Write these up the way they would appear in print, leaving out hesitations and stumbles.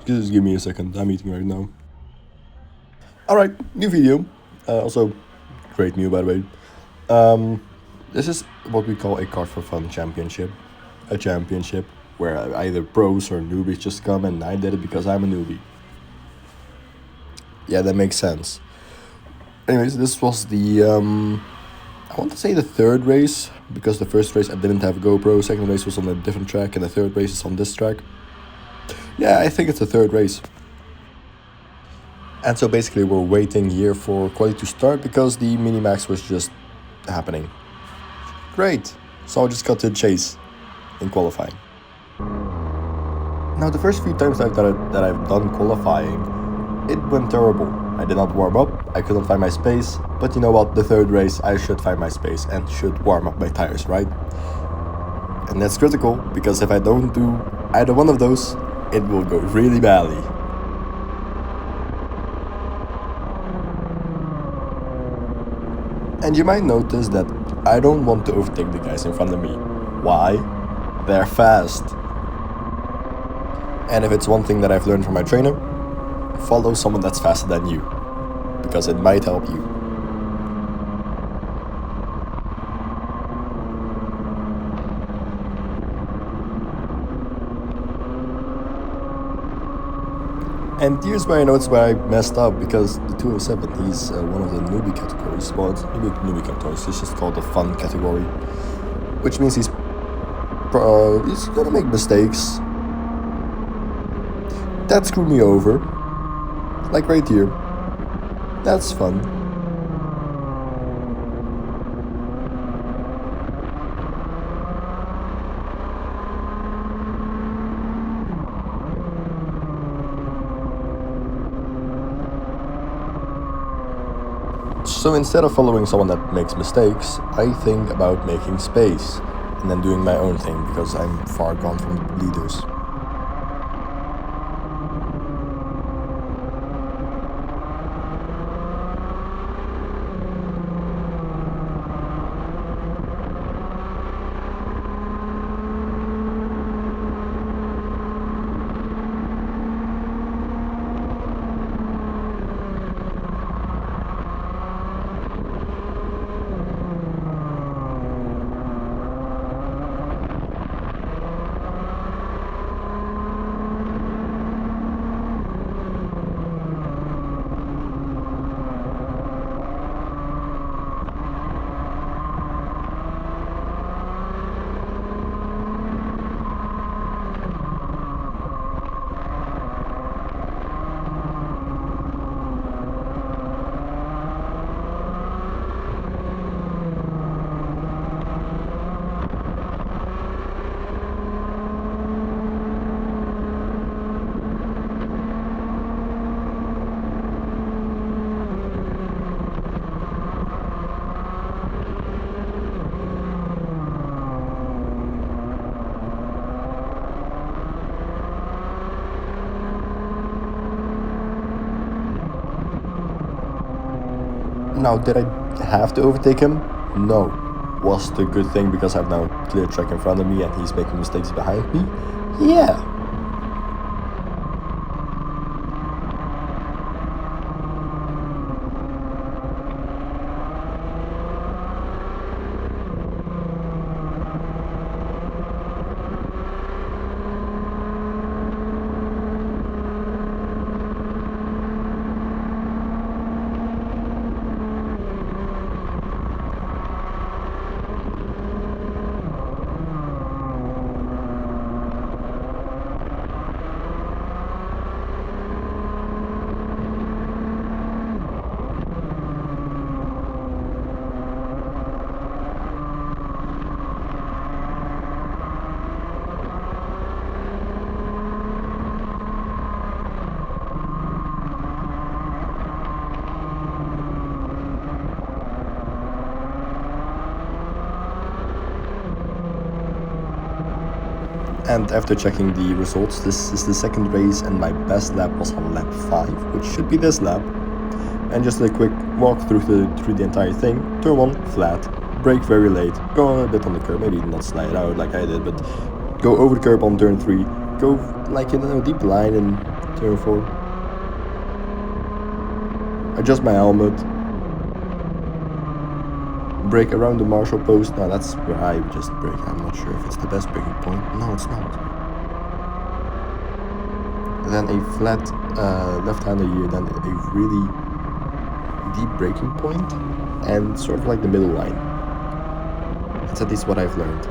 Just give me a second, I'm eating right now. Alright, new video. Also, great new by the way. This is what we call a Kart4Fun championship. A championship where either pros or newbies just come, and I did it because I'm a newbie. Yeah, that makes sense. Anyways, this was the, I want to say the third race, because the first race I didn't have a GoPro, second race was on a different track, and the third race is on this track. Yeah, I think it's the third race. And so basically we're waiting here for quality to start because the mini-max was just happening. Great, so I just got to the chase in qualifying. Now the first few times that I've done qualifying, it went terrible. I did not warm up, I couldn't find my space, but you know what, the third race I should find my space and should warm up my tires, right? And that's critical, because if I don't do either one of those, it will go really badly. And you might notice that I don't want to overtake the guys in front of me. Why? They're fast. And if it's one thing that I've learned from my trainer, follow someone that's faster than you, because it might help you. And here's where I noticed where I messed up, because the 207, he's one of the newbie categories. Well, it's newbie categories, it's just called the fun category, which means he's gonna make mistakes. That screwed me over, like right here. That's fun. So instead of following someone that makes mistakes, I think about making space and then doing my own thing, because I'm far gone from the leaders. Now, did I have to overtake him? No. Was it a good thing because I've now clear track in front of me and he's making mistakes behind me? Yeah. And after checking the results, this is the second race and my best lap was on lap 5, which should be this lap. And just a quick walk through the entire thing. Turn 1, flat, brake very late, go a bit on the curb, maybe not slide out like I did, but go over the curb on turn 3, go like in a deep line and turn 4. Adjust my helmet. Brake around the marshal post. No, that's where I just brake. I'm not sure if it's the best braking point. No, it's not. And then a flat left-hander here, then a really deep braking point, and sort of like the middle line. That's at least what I've learned.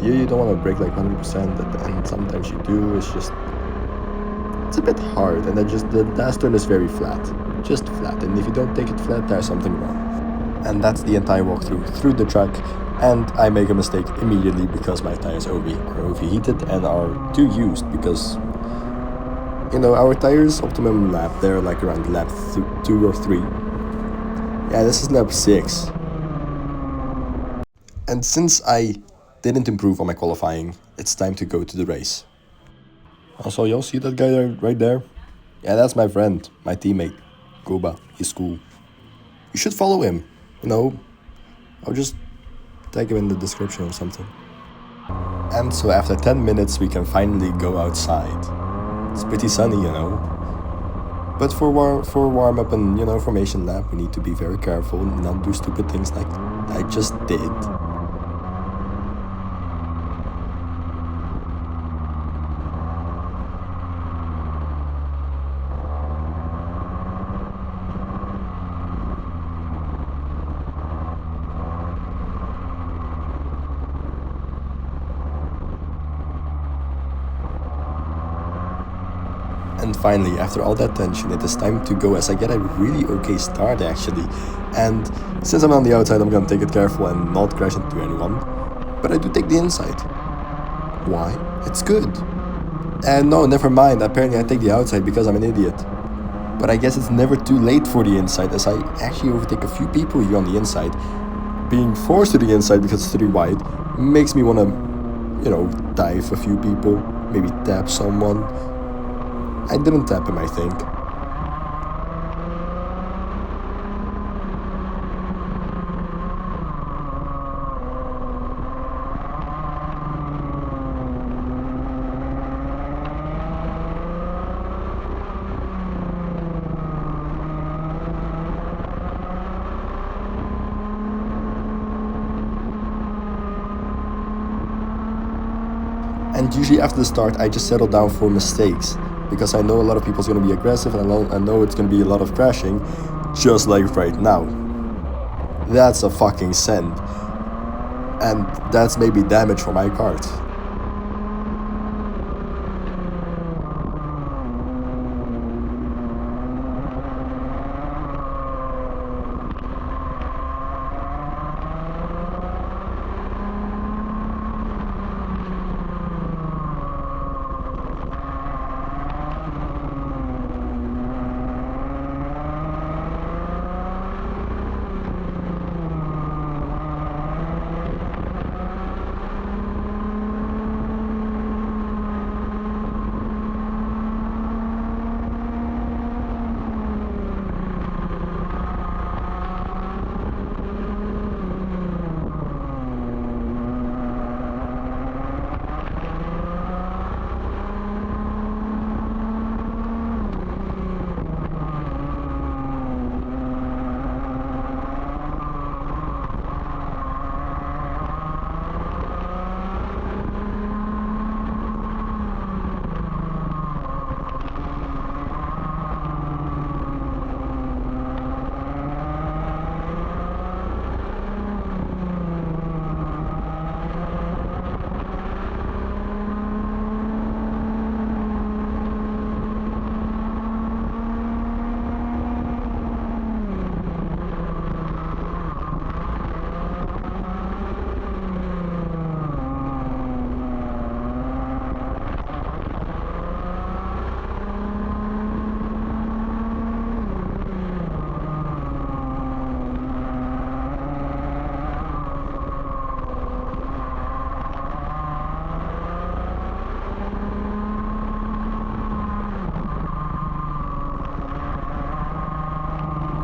Here you don't want to brake like 100%, and sometimes you do. It's a bit hard, and then just the last turn is very flat. Just flat, and if you don't take it flat, there's something wrong. And that's the entire walkthrough through the track, and I make a mistake immediately because my tires are overheated and are too used, because our tires optimum lap, they're like around lap 2 or 3. Yeah, this is lap 6. And since I didn't improve on my qualifying, it's time to go to the race. Also, y'all see that guy right there? Yeah, that's my friend, my teammate, Kuba. He's cool. You should follow him. I'll just tag him in the description or something. And so after 10 minutes, we can finally go outside. It's pretty sunny, But for warm up and, formation lap, we need to be very careful and not do stupid things like I just did. And finally, after all that tension, it is time to go, as I get a really okay start actually. And since I'm on the outside, I'm gonna take it careful and not crash into anyone. But I do take the inside. Why? It's good. And no, never mind, apparently I take the outside because I'm an idiot. But I guess it's never too late for the inside, as I actually overtake a few people here on the inside. Being forced to the inside because it's 3 wide makes me wanna, dive a few people, maybe tap someone. I didn't tap him, I think. And usually after the start, I just settle down for mistakes, because I know a lot of people's going to be aggressive, and I know it's going to be a lot of crashing, just like right now. That's a fucking send. And that's maybe damage for my kart.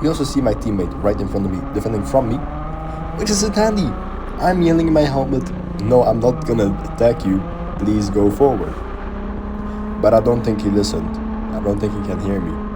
You also see my teammate right in front of me, defending from me, which isn't handy. I'm yelling in my helmet, no, I'm not gonna attack you, please go forward. but I don't think he listened. I don't think he can hear me.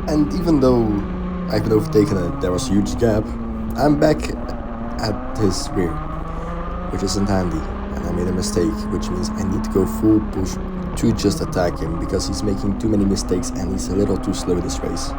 And even though I've been overtaken and there was a huge gap, I'm back at his rear, which isn't handy. And I made a mistake, which means I need to go full push to just attack him because he's making too many mistakes and he's a little too slow in this race.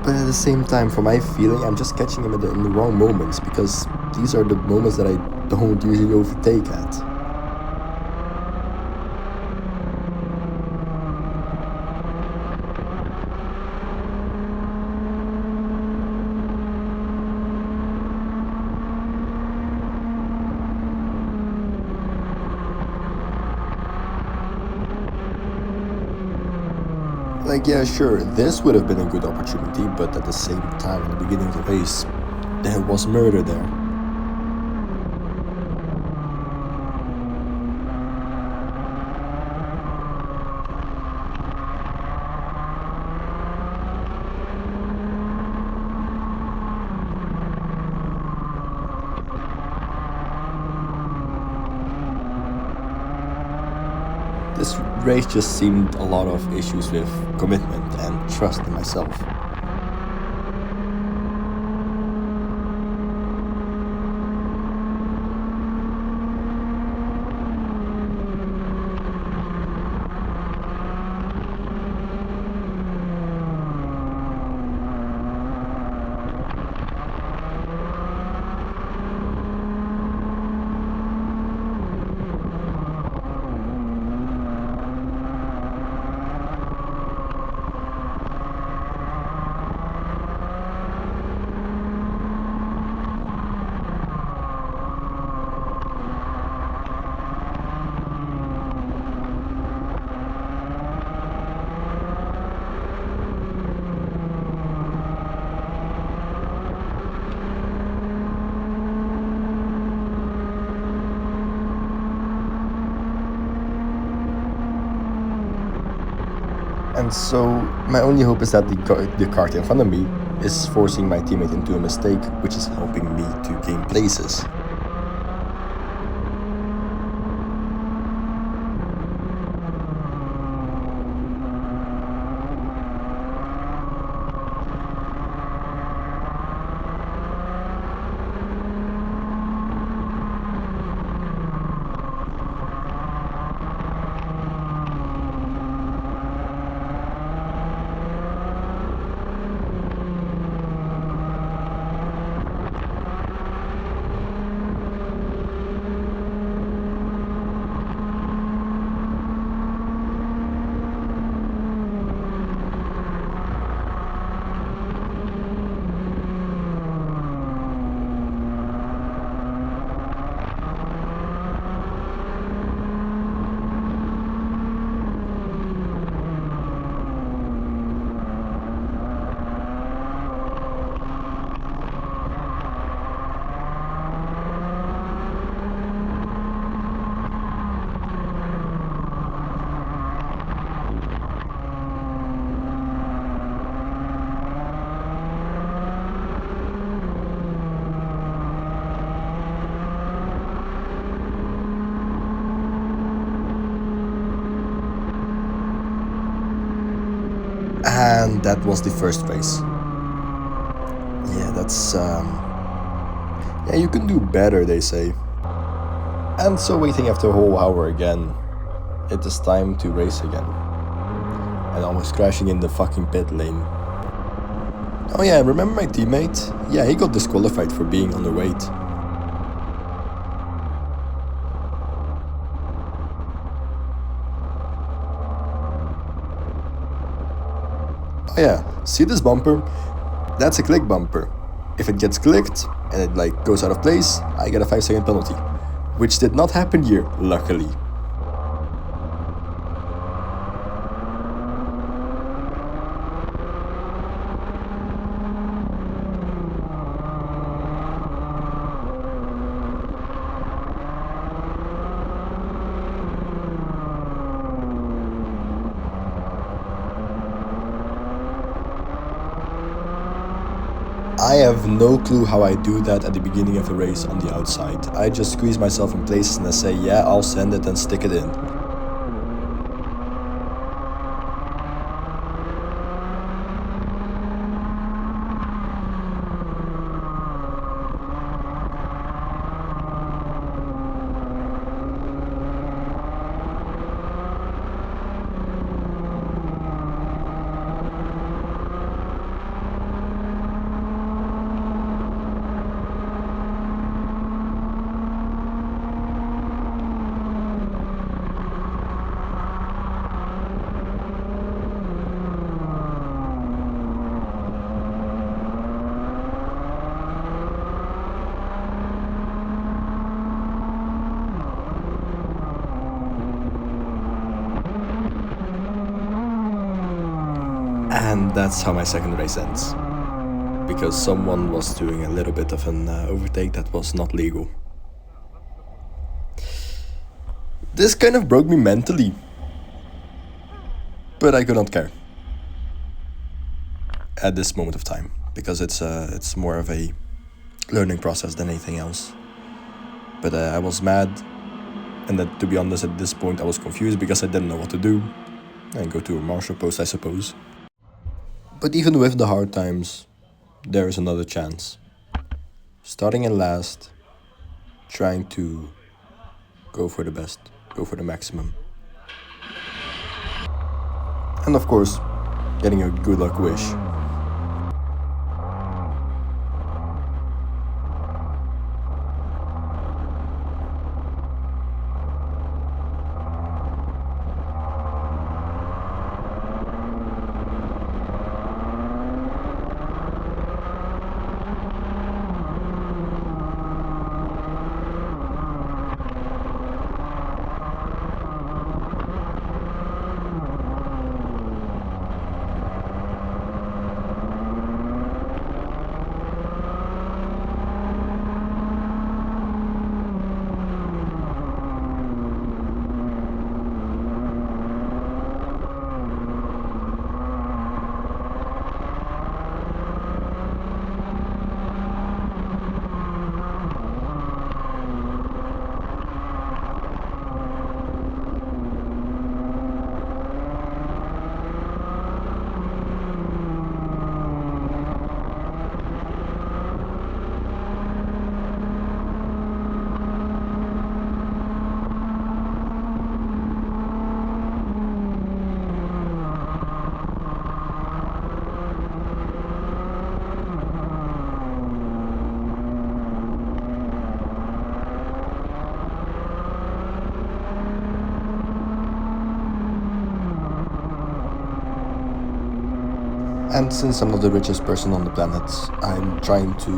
But at the same time, for my feeling, I'm just catching him in the wrong moments because these are the moments that I don't usually overtake at. Like, yeah, sure, this would have been a good opportunity, but at the same time, in the beginning of the race, there was murder there. This race just seemed a lot of issues with commitment. and trust in myself. And so my only hope is that the kart in front of me is forcing my teammate into a mistake, which is helping me to gain places. And that was the first race. Yeah, that's yeah, you can do better, they say. And so waiting after a whole hour again, it is time to race again. And almost crashing in the fucking pit lane. Oh yeah, remember my teammate? Yeah, he got disqualified for being underweight. Oh yeah, see this bumper? That's a click bumper. If it gets clicked and it like goes out of place, I get a 5-second penalty. Which did not happen here, luckily. I have no clue how I do that at the beginning of a race on the outside. I just squeeze myself in places and I say, yeah, I'll send it and stick it in. And that's how my second race ends. Because someone was doing a little bit of an overtake that was not legal. This kind of broke me mentally. But I could not care. At this moment of time. Because it's more of a learning process than anything else. But I was mad. And that, to be honest, at this point I was confused because I didn't know what to do. And go to a marshal post, I suppose. But even with the hard times, there is another chance. Starting in last, trying to go for the best, go for the maximum. And of course, getting a good luck wish. And since I'm not the richest person on the planet, I'm trying to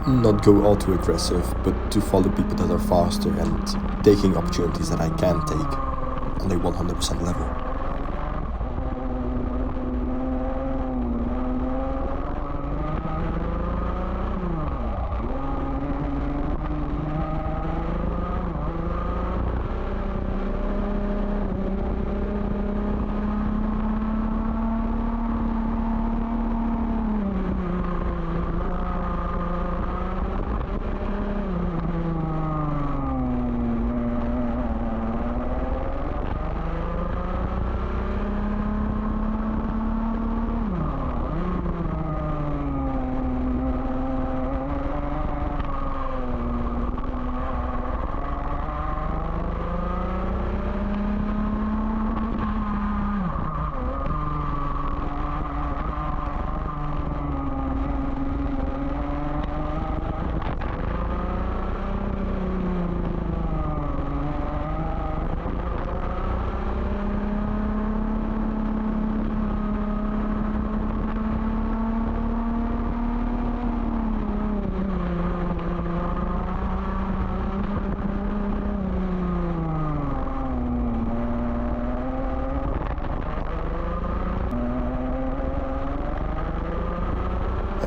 not go all too aggressive, but to follow people that are faster and taking opportunities that I can take on a 100% level.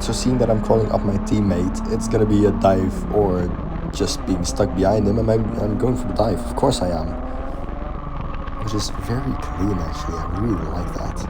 So seeing that I'm calling up my teammate, it's gonna be a dive or just being stuck behind him, and I'm going for the dive. Of course I am. Which is very clean actually, I really like that.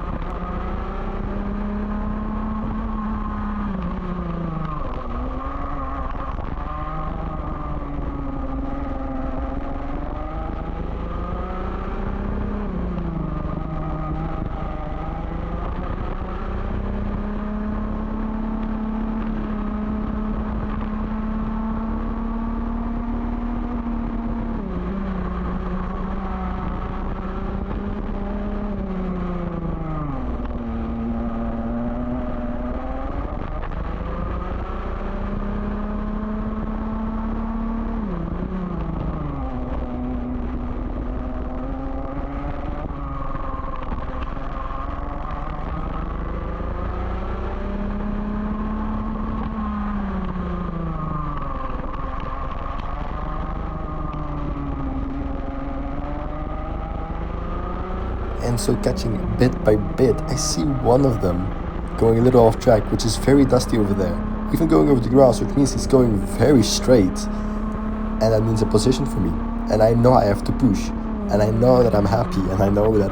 And so catching bit by bit, I see one of them going a little off track, which is very dusty over there. Even going over the grass, which means he's going very straight. And that means a position for me. And I know I have to push. And I know that I'm happy, and I know that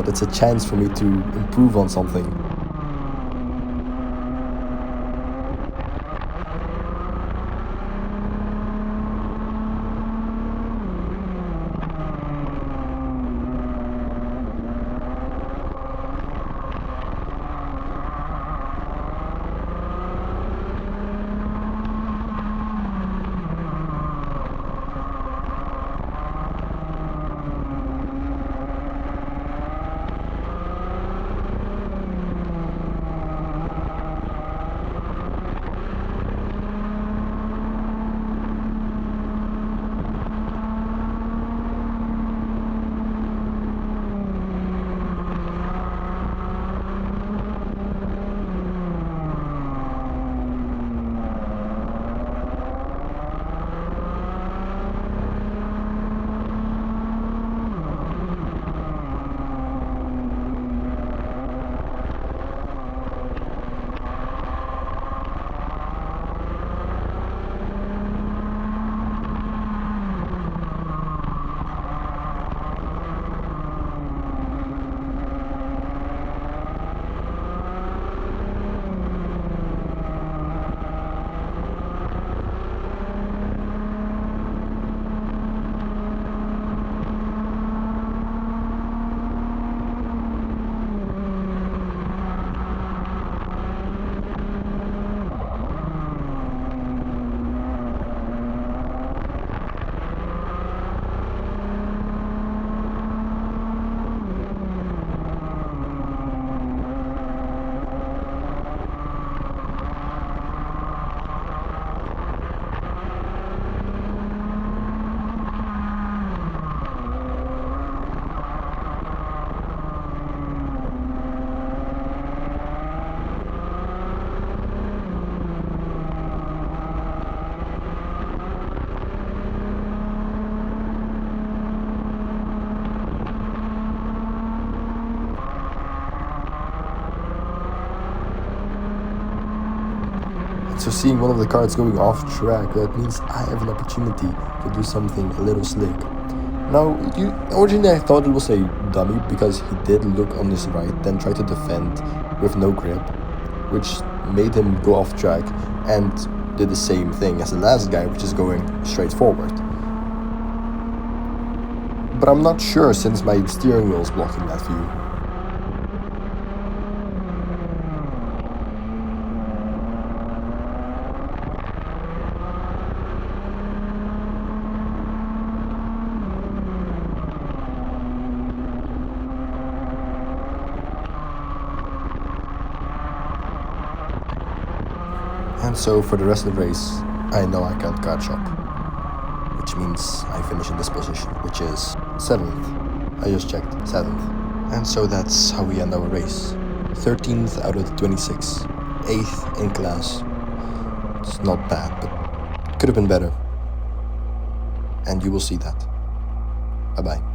it's a chance for me to improve on something. So seeing one of the carts going off track, that means I have an opportunity to do something a little slick. Now, originally I thought it was a dummy because he did look on his right, then try to defend with no grip, which made him go off track and did the same thing as the last guy, which is going straight forward. But I'm not sure since my steering wheel is blocking that view. And so for the rest of the race, I know I can't catch up, which means I finish in this position, which is 7th. I just checked, 7th. And so that's how we end our race. 13th out of the 26, 8th in class. It's not bad, but could have been better. And you will see that. Bye-bye.